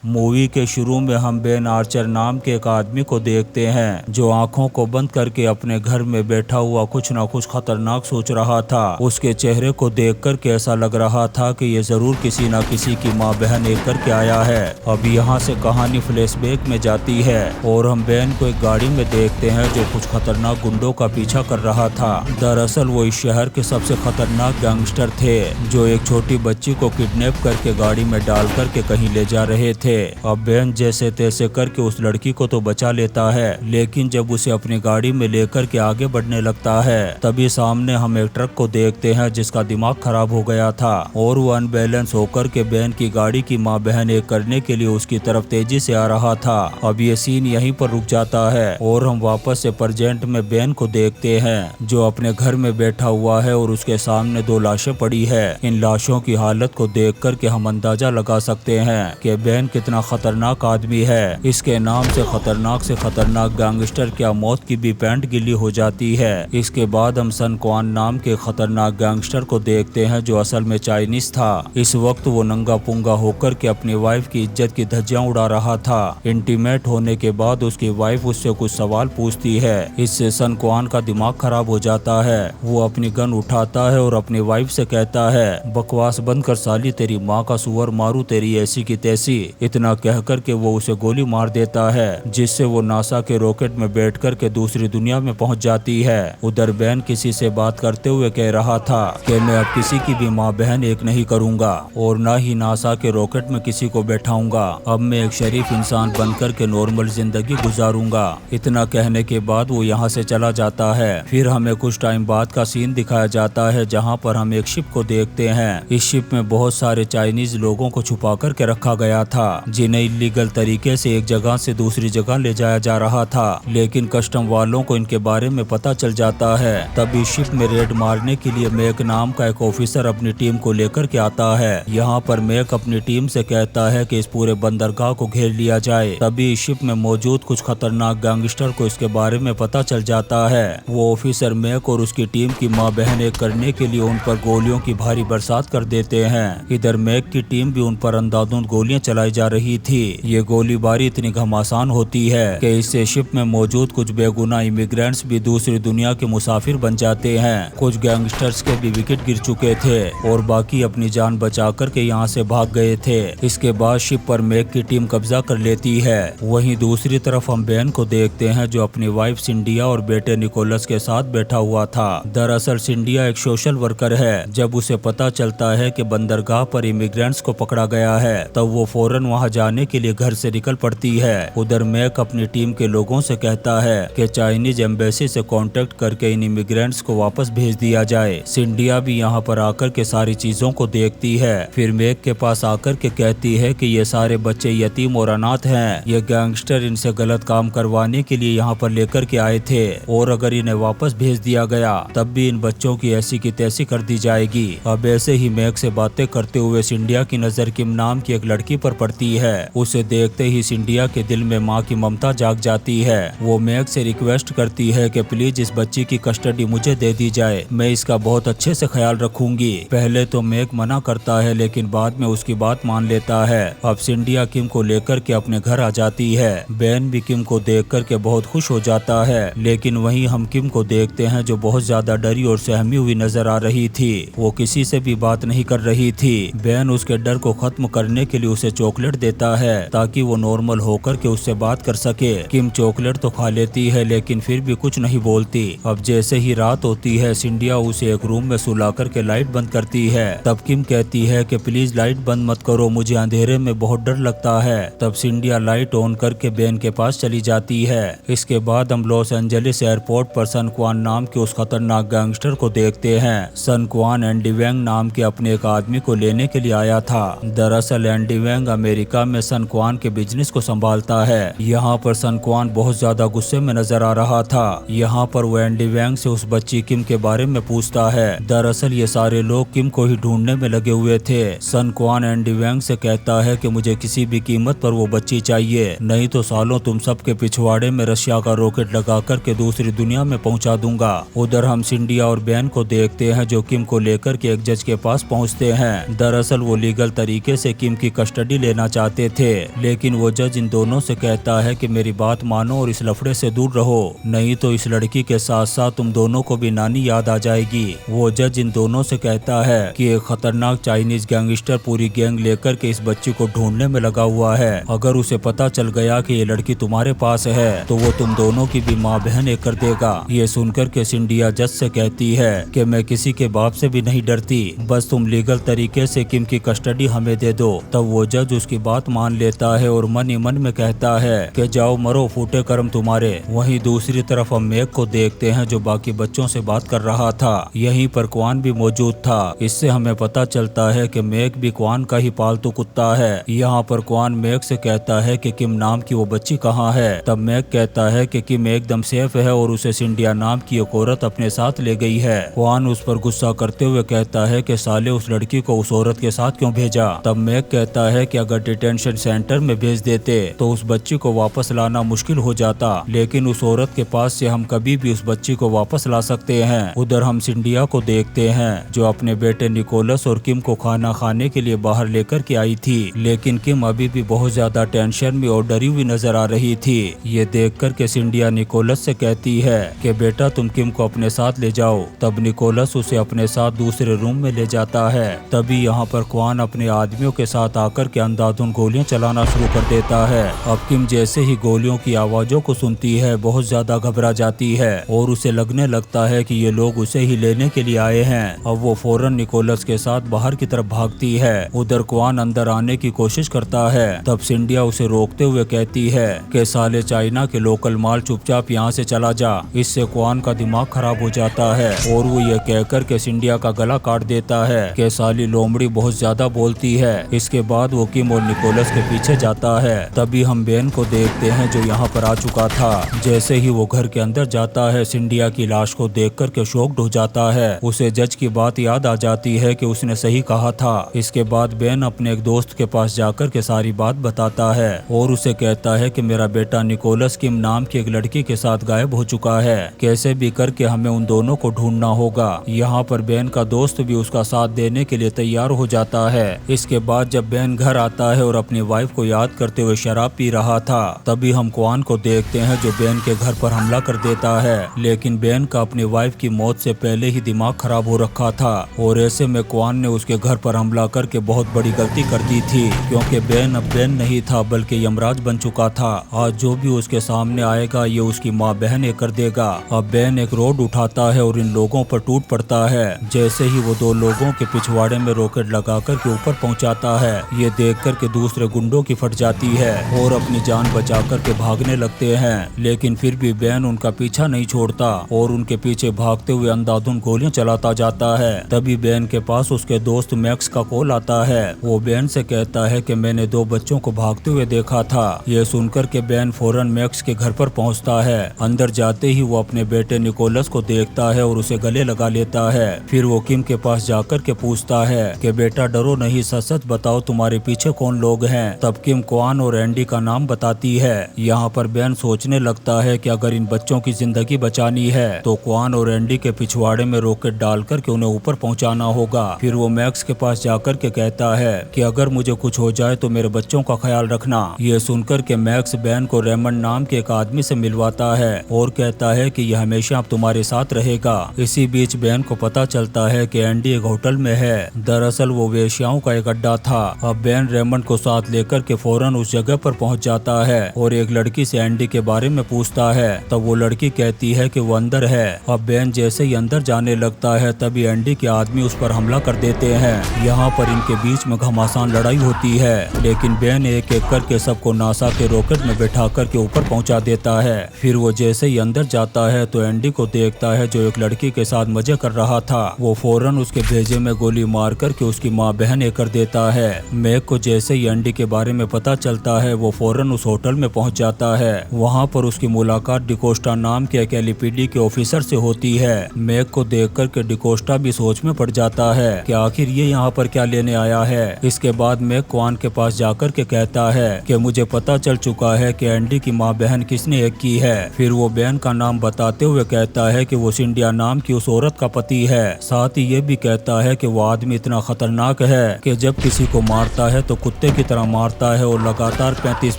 Movie के शुरू में हम बेन आर्चर नाम के एक आदमी को देखते हैं जो आंखों को बंद करके अपने घर में बैठा हुआ कुछ न कुछ खतरनाक सोच रहा था। उसके चेहरे को देखकर के ऐसा लग रहा था कि ये जरूर किसी न किसी की माँ बहन एक करके आया है। अब यहाँ से कहानी फ्लैशबैक में जाती है और हम बेन को एक गाड़ी में देखते हैं जो कुछ खतरनाक गुंडों का पीछा कर रहा था। दरअसल वो इस शहर के सबसे खतरनाक गैंगस्टर थे जो एक छोटी बच्ची को किडनैप करके गाड़ी में डाल करके कहीं ले जा रहे थे। अब बेन जैसे तैसे करके उस लड़की को तो बचा लेता है, लेकिन जब उसे अपनी गाड़ी में लेकर के आगे बढ़ने लगता है तभी सामने हम एक ट्रक को देखते हैं जिसका दिमाग खराब हो गया था और वो अनबैलेंस होकर के बेन की गाड़ी की माँ बहन एक करने के लिए उसकी तरफ तेजी से आ रहा था। अब ये सीन यहीं पर रुक जाता है और हम वापस से प्रेजेंट में बेन को देखते हैं जो अपने घर में बैठा हुआ है और उसके सामने दो लाशें पड़ी है। इन लाशों की हालत को देख करके हम अंदाजा लगा सकते हैं कि बेन कितना खतरनाक आदमी है। इसके नाम से खतरनाक गैंगस्टर क्या मौत की भी पैंट गिल्ली हो जाती है। इसके बाद हम सन क्वान नाम के खतरनाक गैंगस्टर को देखते हैं जो असल में चाइनीज था। इस वक्त वो नंगा पुंगा होकर के अपनी वाइफ की इज्जत की धज्जियां उड़ा रहा था। इंटीमेट होने के बाद उसकी वाइफ उससे कुछ सवाल पूछती है। इससे सन क्वान का दिमाग खराब हो जाता है। वो अपनी गन उठाता है और अपनी वाइफ से कहता है, बकवास बंद कर साली, तेरी माँ का सुअर मारू तेरी ऐसी की तैसी। इतना कह करके वो उसे गोली मार देता है जिससे वो नासा के रॉकेट में बैठ करके दूसरी दुनिया में पहुंच जाती है। उधर बेन किसी से बात करते हुए कह रहा था कि मैं अब किसी की भी माँ बहन एक नहीं करूंगा और न ही नासा के रॉकेट में किसी को बैठाऊंगा। अब मैं एक शरीफ इंसान बनकर के नॉर्मल जिंदगी गुजारूंगा। इतना कहने के बाद वो यहाँ से चला जाता है। फिर हमें कुछ टाइम बाद का सीन दिखाया जाता है जहाँ पर हम एक शिप को देखते हैं। इस शिप में बहुत सारे चाइनीज लोगों को छुपा करके रखा गया था जिन्हें इलीगल तरीके से एक जगह से दूसरी जगह ले जाया जा रहा था, लेकिन कस्टम वालों को इनके बारे में पता चल जाता है। तभी शिप में रेड मारने के लिए मैक नाम का एक ऑफिसर अपनी टीम को लेकर के आता है। यहाँ पर मैक अपनी टीम से कहता है कि इस पूरे बंदरगाह को घेर लिया जाए। तभी शिप में मौजूद कुछ खतरनाक गैंगस्टर को इसके बारे में पता चल जाता है। वो ऑफिसर मैक और उसकी टीम की माँ बहन एक करने के लिए उन पर गोलियों की भारी बरसात कर देते हैं। इधर मैक की टीम भी उन पर अंधाधुंध गोलियां चलाई जा रही थी। ये गोलीबारी इतनी घमासान होती है कि इससे शिप में मौजूद कुछ बेगुनाह इमिग्रेंट्स भी दूसरी दुनिया के मुसाफिर बन जाते हैं। कुछ गैंगस्टर्स के भी विकेट गिर चुके थे और बाकी अपनी जान बचा कर के यहाँ से भाग गए थे। इसके बाद शिप पर मैक की टीम कब्जा कर लेती है। वहीं दूसरी तरफ हम बेन को देखते हैं जो अपनी वाइफ सिंडिया और बेटे निकोलस के साथ बैठा हुआ था। दरअसल सिंडिया एक सोशल वर्कर है। जब उसे पता चलता है कि बंदरगाह पर इमिग्रेंट्स को पकड़ा गया है तब वो फौरन वहां जाने के लिए घर से निकल पड़ती है। उधर मैक अपनी टीम के लोगों से कहता है कि चाइनीज एम्बेसी से कांटेक्ट करके इन इमिग्रेंट्स को वापस भेज दिया जाए। सिंडिया भी यहाँ पर आकर के सारी चीजों को देखती है। फिर मैक के पास आकर के कहती है कि ये सारे बच्चे यतीम और अनाथ हैं। ये गैंगस्टर इनसे गलत काम करवाने के लिए यहाँ पर लेकर के आए थे और अगर इन्हें वापस भेज दिया गया तब भी इन बच्चों की ऐसी की तैसी कर दी जाएगी। अब ऐसे ही मैक से बातें करते हुए सिंडिया की नजर किम नाम की एक लड़की पर पड़ती है। उसे देखते ही सिंडिया के दिल में माँ की ममता जाग जाती है। वो मैक से रिक्वेस्ट करती है कि प्लीज इस बच्ची की कस्टडी मुझे दे दी जाए, मैं इसका बहुत अच्छे से ख्याल रखूंगी। पहले तो मैक मना करता है लेकिन बाद में उसकी बात मान लेता है। अब सिंडिया किम को लेकर के अपने घर आ जाती है। बेन भी किम को देख कर के बहुत खुश हो जाता है, लेकिन वहीं हम किम को देखते हैं जो बहुत ज्यादा डरी और सहमी हुई नजर आ रही थी। वो किसी से भी बात नहीं कर रही थी। बेन उसके डर को खत्म करने के लिए उसे चॉकलेट देता है ताकि वो नॉर्मल होकर के उससे बात कर सके। किम चॉकलेट तो खा लेती है लेकिन फिर भी कुछ नहीं बोलती। अब जैसे ही रात होती है सिंडिया उसे एक रूम में सुला करके लाइट बंद करती है। तब किम कहती है कि प्लीज लाइट बंद मत करो, मुझे अंधेरे में बहुत डर लगता है। तब सिंडिया लाइट ऑन करके बेन के पास चली जाती है। इसके बाद हम लॉस एंजलिस एयरपोर्ट पर सन क्वान नाम के उस खतरनाक गैंगस्टर को देखते हैं। सन क्वान एंडी वेंग नाम के अपने एक आदमी को लेने के लिए आया था। दरअसल एंडी वेंग अमेरिका में सन क्वान के बिजनेस को संभालता है। यहाँ पर सन क्वान बहुत ज्यादा गुस्से में नजर आ रहा था। यहाँ पर वो एंडी वेंग से उस बच्ची किम के बारे में पूछता है। दरअसल ये सारे लोग किम को ही ढूंढने में लगे हुए थे। सन क्वान एंडी वेंग से कहता है कि मुझे किसी भी कीमत पर वो बच्ची चाहिए, नहीं तो सालों तुम सबके पिछवाड़े में रशिया का रॉकेट लगा करके दूसरी दुनिया में पहुंचा दूंगा। उधर हम सिंडिया और बेन को देखते हैं जो किम को लेकर के एक जज के पास पहुंचते हैं। दरअसल वो लीगल तरीके से किम की कस्टडी लेना चाहते थे, लेकिन वो जज इन दोनों से कहता है कि मेरी बात मानो और इस लफड़े से दूर रहो, नहीं तो इस लड़की के साथ साथ तुम दोनों को भी नानी याद आ जाएगी। वो जज इन दोनों से कहता है कि एक खतरनाक चाइनीज गैंगस्टर पूरी गैंग लेकर के इस बच्ची को ढूंढने में लगा हुआ है। अगर उसे पता चल गया कि ये लड़की तुम्हारे पास है तो वो तुम दोनों की भी माँ बहन एक कर देगा। ये सुनकर के सिंडिया जज से कहती है कि मैं किसी के बाप से भी नहीं डरती, बस तुम लीगल तरीके से किम की कस्टडी हमें दे दो। तब वो जज उसकी बात मान लेता है और मन ही मन में कहता है कि जाओ मरो, फूटे कर्म तुम्हारे। वहीं दूसरी तरफ हम मेघ को देखते हैं जो बाकी बच्चों से बात कर रहा था। यहीं पर क्वान भी मौजूद था। इससे हमें पता चलता है कि मेघ भी क्वान का ही पालतू कुत्ता है। यहाँ पर क्वान मेघ से कहता है कि किम नाम की वो बच्ची कहाँ है। तब मेघ कहता है कि किम एकदम सेफ है और उसे सिंडिया नाम की एक औरत अपने साथ ले गई है। क्वान उस पर गुस्सा करते हुए कहता है कि साले उस लड़की को उस औरत के साथ क्यों भेजा। तब मेघ कहता है कि अगर डिटेंशन सेंटर में भेज देते तो उस बच्ची को वापस लाना मुश्किल हो जाता, लेकिन उस औरत के पास से हम कभी भी उस बच्ची को वापस ला सकते हैं। उधर हम सिंडिया को देखते हैं जो अपने बेटे निकोलस और किम को खाना खाने के लिए बाहर लेकर के आई थी, लेकिन किम अभी भी बहुत ज्यादा टेंशन में और डरी हुई नजर आ रही थी। ये देख कर के सिंडिया निकोलस से कहती है कि बेटा तुम किम को अपने साथ ले जाओ। तब निकोलस उसे अपने साथ दूसरे रूम में ले जाता है। तभी यहाँ पर क्वान अपने आदमियों के साथ आकर के अंधाधुंध गोलियां चलाना शुरू कर देता है। अब किम जैसे ही गोलियों की आवाजों को सुनती है बहुत ज्यादा घबरा जाती है और उसे लगने लगता है कि ये लोग उसे ही लेने के लिए आए हैं। अब वो फौरन निकोलस के साथ बाहर की तरफ भागती है। उधर क्वान अंदर आने की कोशिश करता है। तब सिंडिया उसे रोकते हुए कहती है कि साले चाइना के लोकल माल, चुपचाप यहाँ से चला जा। इससे क्वान का दिमाग खराब हो जाता है और वो ये कहकर के सिंडिया का गला काट देता है कि साली लोमड़ी बहुत ज्यादा बोलती है। इसके बाद वो किम और निकोलस के पीछे जाता है। तभी हम बेन को देखते हैं जो यहाँ पर आ चुका था। जैसे ही वो घर के अंदर जाता है सिंडिया की लाश को देख कर के शॉक्ड हो जाता है। उसे जज की बात याद आ जाती है कि उसने सही कहा था। इसके बाद बेन अपने एक दोस्त के पास जाकर के सारी बात बताता है और उसे कहता है कि मेरा बेटा निकोलस किम नाम की एक लड़की के साथ गायब हो चुका है, कैसे भी करके हमें उन दोनों को ढूंढना होगा। यहाँ पर बेन का दोस्त भी उसका साथ देने के लिए तैयार हो जाता है। इसके बाद जब बेन घर आता है और अपनी वाइफ को याद करते हुए शराब पी रहा था, तभी हम क्वान को देखते हैं जो बेन के घर पर हमला कर देता है। लेकिन बेन का अपनी वाइफ की मौत से पहले ही दिमाग खराब हो रखा था और ऐसे में क्वान ने उसके घर पर हमला करके बहुत बड़ी गलती कर दी थी, क्योंकि बेन अब बेन नहीं था बल्कि यमराज बन चुका था। आज जो भी उसके सामने आएगा ये उसकी माँ बहन एक कर देगा। अब बेन एक रोड उठाता है और इन लोगों पर टूट पड़ता है। जैसे ही वो दो लोगों के पिछवाड़े में रॉकेट लगाकर के ऊपर पहुंचाता है, ये देखकर के दूसरे गुंडों की फट जाती है और अपनी जान बचा कर के भागने लगते हैं। लेकिन फिर भी बेन उनका पीछा नहीं छोड़ता और उनके पीछे भागते हुए अंधाधुंध गोलियां चलाता जाता है। तभी बेन के पास उसके दोस्त मैक्स का कॉल आता है। वो बेन से कहता है कि मैंने दो बच्चों को भागते हुए देखा था। ये सुनकर के बेन फौरन मैक्स के घर पर पहुंचता है। अंदर जाते ही वो अपने बेटे निकोलस को देखता है और उसे गले लगा लेता है। फिर वो किम के पास जाकर के पूछता है कि बेटा डरो नहीं, सच सच बताओ तुम्हारे पीछे कौन लोग हैं। तब किम क्वान और एंडी का नाम बताती है। यहाँ पर बेन सोचने लगता है कि अगर इन बच्चों की जिंदगी बचानी है तो क्वान और एंडी के पिछवाड़े में रॉकेट डालकर के उन्हें ऊपर पहुंचाना होगा। फिर वो मैक्स के पास जाकर के कहता है कि अगर मुझे कुछ हो जाए तो मेरे बच्चों का ख्याल रखना। ये सुनकर के मैक्स बेन को रेमंड नाम के एक आदमी से मिलवाता है और कहता है कि यह हमेशा अब तुम्हारे साथ रहेगा। इसी बीच बेन को पता चलता है कि एंडी एक होटल में है। दरअसल वो वेश्याओं का एक अड्डा था। अब बेन रेमंड को साथ लेकर के फौरन उस जगह पर पहुंच जाता है और एक लड़की से एंडी के बारे में पूछता है। तब वो लड़की कहती है कि वो अंदर है। अब बेन जैसे ही अंदर जाने लगता है तभी एंडी के आदमी उस पर हमला कर देते हैं। यहाँ पर इनके बीच में घमासान लड़ाई होती है, लेकिन बेन एक एक करके सबको नासा के रॉकेट में बैठा करके ऊपर पहुंचा देता है। फिर वो जैसे ही अंदर जाता है तो एंडी को देखता है जो एक लड़की के साथ मजे कर रहा था। वो फौरन उसके भेजे में गोली मार करके उसकी माँ बहन एक कर देता है। मैक को जैसे ही एंडी के बारे में पता चलता है वो फौरन उस होटल में पहुंच जाता है। वहाँ पर उसकी मुलाकात डिकोस्टा नाम के एक एलएपीडी के ऑफिसर से होती है। मैक को देख करके डिकोस्टा भी सोच में पड़ जाता है कि आखिर ये यहाँ पर क्या लेने आया है। इसके बाद मैक क्वान के पास जाकर के कहता है कि मुझे पता चल चुका है कि एंडी की माँ बहन किसने एक की है। फिर वो बेन का नाम बताते हुए कहता है कि वो सिंडिया नाम की उस औरत का पति है। साथ ही ये भी कहता है कि वो आदमी इतना खतरनाक है कि जब किसी को मारता है तो कुत्ते कुत्ते की तरह मारता है और लगातार 35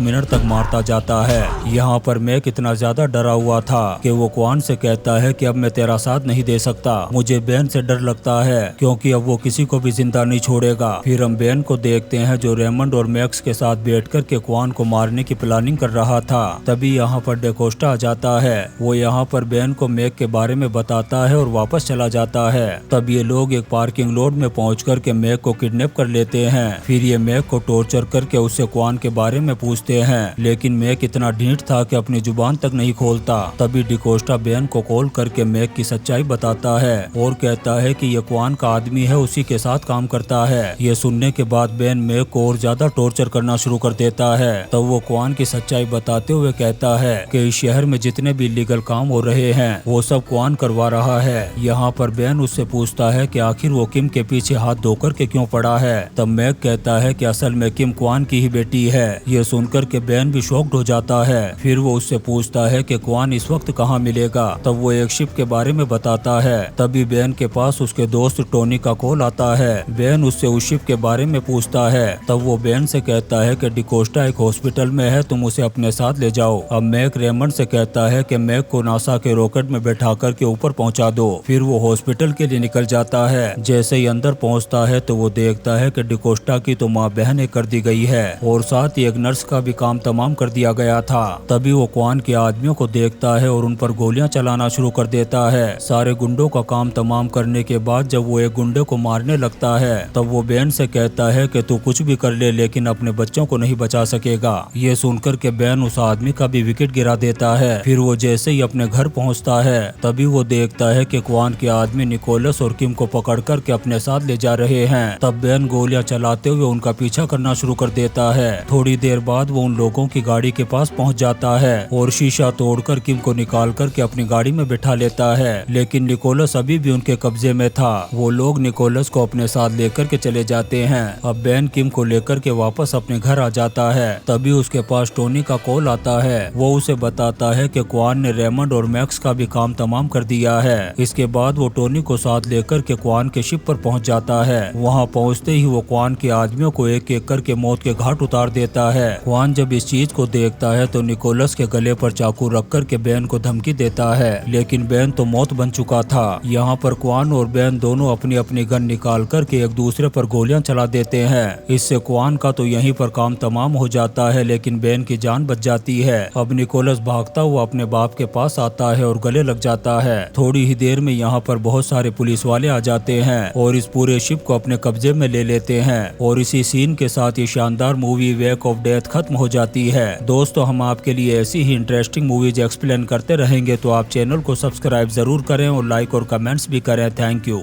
मिनट तक मारता जाता है। यहाँ पर मैक इतना ज्यादा डरा हुआ था कि वो क्वान से कहता है कि अब मैं तेरा साथ नहीं दे सकता, मुझे बेन से डर लगता है क्योंकि अब वो किसी को भी जिंदा नहीं छोड़ेगा। फिर हम बेन को देखते हैं जो रेमंड और मैक्स के साथ बैठकर के क्वान को मारने की प्लानिंग कर रहा था। तभी यहाँ पर डेकोस्टा आ जाता है। वो यहाँ पर बेन को मैक के बारे में बताता है और वापस चला जाता है। तब ये लोग एक पार्किंग लॉट में पहुँच कर के मैक को किडनैप कर लेते हैं। फिर ये मैक को टॉर्चर करके उससे क्वान के बारे में पूछते हैं, लेकिन मैक इतना ढीठ था कि अपनी जुबान तक नहीं खोलता। तभी डिकोस्टा बेन को कॉल करके मैक की सच्चाई बताता है और कहता है कि ये क्वान का आदमी है, उसी के साथ काम करता है। ये सुनने के बाद बेन मैक को और ज्यादा टॉर्चर करना शुरू कर देता है। तब वो क्वान की सच्चाई बताते हुए कहता है कि इस शहर में जितने भी इलीगल काम हो रहे हैं वो सब क्वान करवा रहा है। यहाँ पर बेन उससे पूछता है कि आखिर वो किम के पीछे हाथ धोकर के क्यों पड़ा है। तब मैक कहता है कि असल में किम क्वान की ही बेटी है। ये सुनकर के बेन भी शॉक्ड हो जाता है। फिर वो उससे पूछता है कि क्वान इस वक्त कहाँ मिलेगा। तब वो एक शिप के बारे में बताता है। तभी बेन के पास उसके दोस्त टोनी का कॉल आता है। बेन उससे उस शिप के बारे में पूछता है। तब वो बेन से कहता है कि डिकोस्टा एक हॉस्पिटल में है, तुम उसे अपने साथ ले जाओ। अब मैक रेमंड से कहता है कि मैक को नासा के रॉकेट में बैठा कर के ऊपर पहुंचा दो। फिर वो हॉस्पिटल के लिए निकल जाता है। जैसे ही अंदर पहुंचता है तो वो देखता है कि डिकोस्टा की तो माँ बहन कर दी गई है और साथ ही एक नर्स का भी काम तमाम कर दिया गया था। तभी वो क्वान के आदमियों को देखता है और उन पर गोलियां चलाना शुरू कर देता है। सारे गुंडों का काम तमाम करने के बाद जब वो एक गुंडे को मारने लगता है तब वो बेन से कहता है कि तू कुछ भी कर ले लेकिन अपने बच्चों को नहीं बचा सकेगा। ये सुनकर के बेन उस आदमी का भी विकेट गिरा देता है। फिर वो जैसे ही अपने घर पहुंचता है तभी वो देखता है कि क्वान के आदमी निकोलस और किम को पकड़ कर के अपने साथ ले जा रहे हैं। तब बेन गोलियां चलाते हुए उनका पीछा करना शुरू कर देता है। थोड़ी देर बाद वो उन लोगों की गाड़ी के पास पहुंच जाता है और शीशा तोड़कर किम को निकाल कर के अपनी गाड़ी में बिठा लेता है, लेकिन निकोलस अभी भी उनके कब्जे में था। वो लोग निकोलस को अपने साथ लेकर के चले जाते हैं। अब बेन किम को लेकर के वापस अपने घर आ जाता है। तभी उसके पास टोनी का कॉल आता है। वो उसे बताता है कि क्वान ने रेमंड और मैक्स का भी काम तमाम कर दिया है। इसके बाद वो टोनी को साथ लेकर के क्वान के शिप पर पहुंच जाता है। वहां पहुंचते ही वो क्वान के आदमियों को एक एक करके मौत के घाट उतार देता है। क्वान जब इस चीज को देखता है तो निकोलस के गले पर चाकू रख कर के बेन को धमकी देता है, लेकिन बेन तो मौत बन चुका था। यहाँ पर क्वान और बेन दोनों अपनी अपनी गन निकाल कर के एक दूसरे पर गोलियां चला देते हैं। इससे क्वान का तो यहीं पर काम तमाम हो जाता है, लेकिन बेन की जान बच जाती है। अब निकोलस भागता हुआ अपने बाप के पास आता है और गले लग जाता है। थोड़ी ही देर में यहाँ पर बहुत सारे पुलिस वाले आ जाते हैं और इस पूरे शिप को अपने कब्जे में ले लेते हैं और इसी सीन के साथ ये शानदार मूवी वेक ऑफ डेथ खत्म हो जाती है। दोस्तों, हम आपके लिए ऐसी ही इंटरेस्टिंग मूवीज एक्सप्लेन करते रहेंगे, तो आप चैनल को सब्सक्राइब जरूर करें और लाइक और कमेंट्स भी करें। Thank you.